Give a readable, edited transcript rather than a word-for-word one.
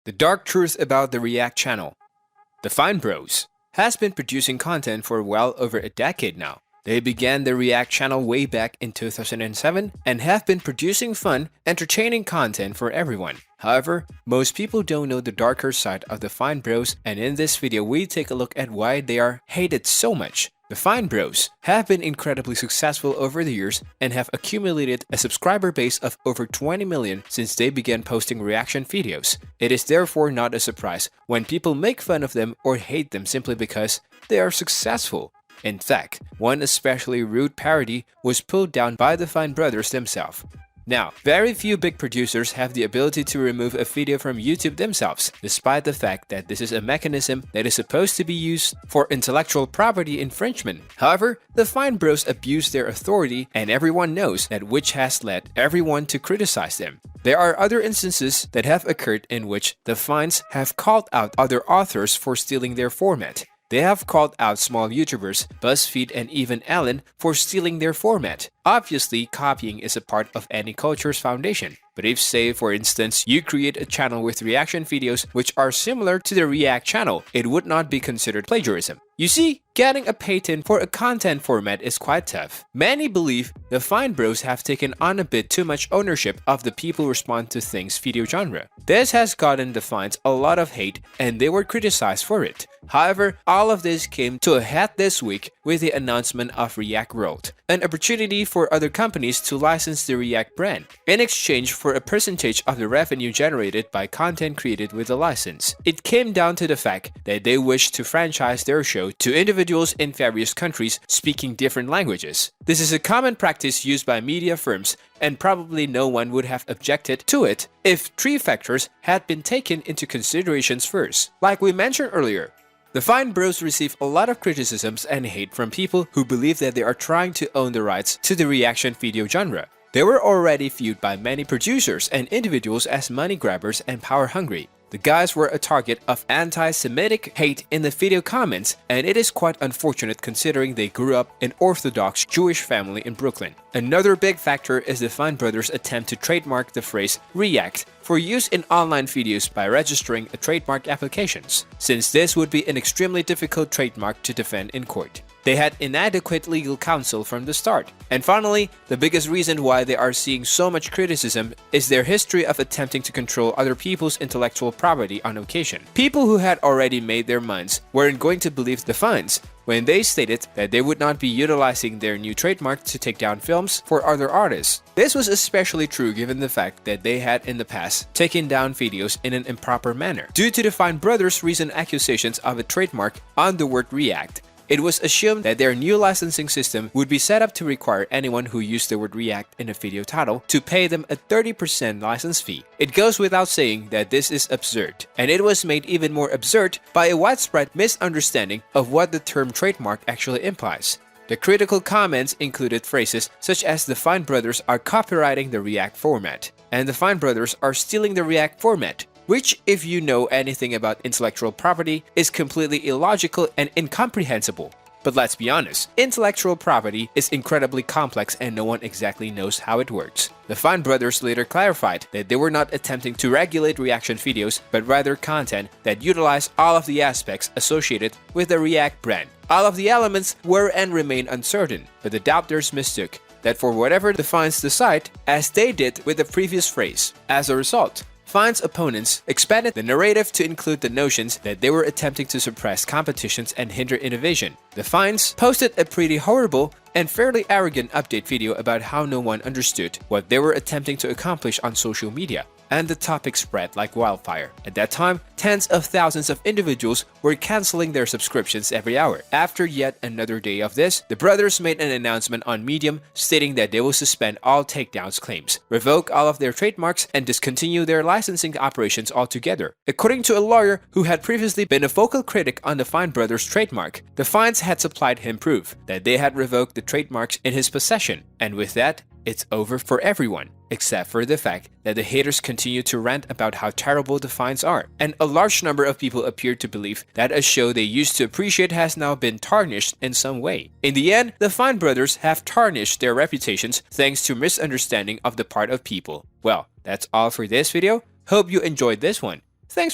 The dark truth about the React channel. The Fine Bros has been producing content for well over a decade now. They began the React channel way back in 2007 and have been producing fun, entertaining content for everyone. However, most people don't know the darker side of the Fine Bros, and in this video we take a look at why they are hated so much. The Fine Bros have been incredibly successful over the years and have accumulated a subscriber base of over 20 million since they began posting reaction videos. It is therefore not a surprise when people make fun of them or hate them simply because they are successful. In fact, one especially rude parody was pulled down by the Fine Brothers themselves. Now, very few big producers have the ability to remove a video from YouTube themselves, despite the fact that this is a mechanism that is supposed to be used for intellectual property infringement. However, the Fine Bros abuse their authority, and everyone knows that, which has led everyone to criticize them. There are other instances that have occurred in which the Fines have called out other authors for stealing their format. They have called out small YouTubers, BuzzFeed, and even Ellen for stealing their format. Obviously, copying is a part of any culture's foundation. But if, say, for instance, you create a channel with reaction videos which are similar to the React channel, it would not be considered plagiarism. You see, getting a patent for a content format is quite tough. Many believe the Fine Bros have taken on a bit too much ownership of the people respond to things video genre. This has gotten the Fines a lot of hate and they were criticized for it. However, all of this came to a head this week with the announcement of React World, an opportunity for other companies to license the React brand in exchange for a percentage of the revenue generated by content created with the license. It came down to the fact that they wished to franchise their show to individuals in various countries speaking different languages. This is a common practice used by media firms, and probably no one would have objected to it if three factors had been taken into considerations first. Like we mentioned earlier, the Fine Bros receive a lot of criticisms and hate from people who believe that they are trying to own the rights to the reaction video genre. They were already viewed by many producers and individuals as money grabbers and power hungry. The guys were a target of anti-Semitic hate in the video comments, and it is quite unfortunate considering they grew up in Orthodox Jewish family in Brooklyn. Another big factor is the Fine Brothers' attempt to trademark the phrase React for use in online videos by registering a trademark applications, since this would be an extremely difficult trademark to defend in court. They had inadequate legal counsel from the start. And finally, the biggest reason why they are seeing so much criticism is their history of attempting to control other people's intellectual property on occasion. People who had already made their minds weren't going to believe the Fines when they stated that they would not be utilizing their new trademark to take down films for other artists. This was especially true given the fact that they had in the past taken down videos in an improper manner. Due to the Fine Brothers' recent accusations of a trademark on the word React, it was assumed that their new licensing system would be set up to require anyone who used the word React in a video title to pay them a 30% license fee. It goes without saying that this is absurd, and it was made even more absurd by a widespread misunderstanding of what the term trademark actually implies. The critical comments included phrases such as the Fine Brothers are copywriting the React format, and the Fine Brothers are stealing the React format, which, if you know anything about intellectual property, is completely illogical and incomprehensible. But let's be honest, intellectual property is incredibly complex and no one exactly knows how it works. The Fine Brothers later clarified that they were not attempting to regulate reaction videos, but rather content that utilized all of the aspects associated with the React brand. All of the elements were and remain uncertain, but the doubters mistook that for whatever the Fines decide, as they did with the previous phrase. As a result, Fine's opponents expanded the narrative to include the notions that they were attempting to suppress competitions and hinder innovation. The Fines posted a pretty horrible and fairly arrogant update video about how no one understood what they were attempting to accomplish on social media, and the topic spread like wildfire. At that time, tens of thousands of individuals were canceling their subscriptions every hour. After yet another day of this, the brothers made an announcement on Medium stating that they will suspend all takedowns claims, revoke all of their trademarks, and discontinue their licensing operations altogether. According to a lawyer who had previously been a vocal critic on the Fine Brothers trademark, the Fines had supplied him proof that they had revoked the trademarks in his possession, and with that, it's over for everyone, except for the fact that the haters continue to rant about how terrible the Fines are, and a large number of people appear to believe that a show they used to appreciate has now been tarnished in some way. In the end, the Fine Brothers have tarnished their reputations thanks to misunderstanding of the part of people. Well, that's all for this video. Hope you enjoyed this one. Thanks for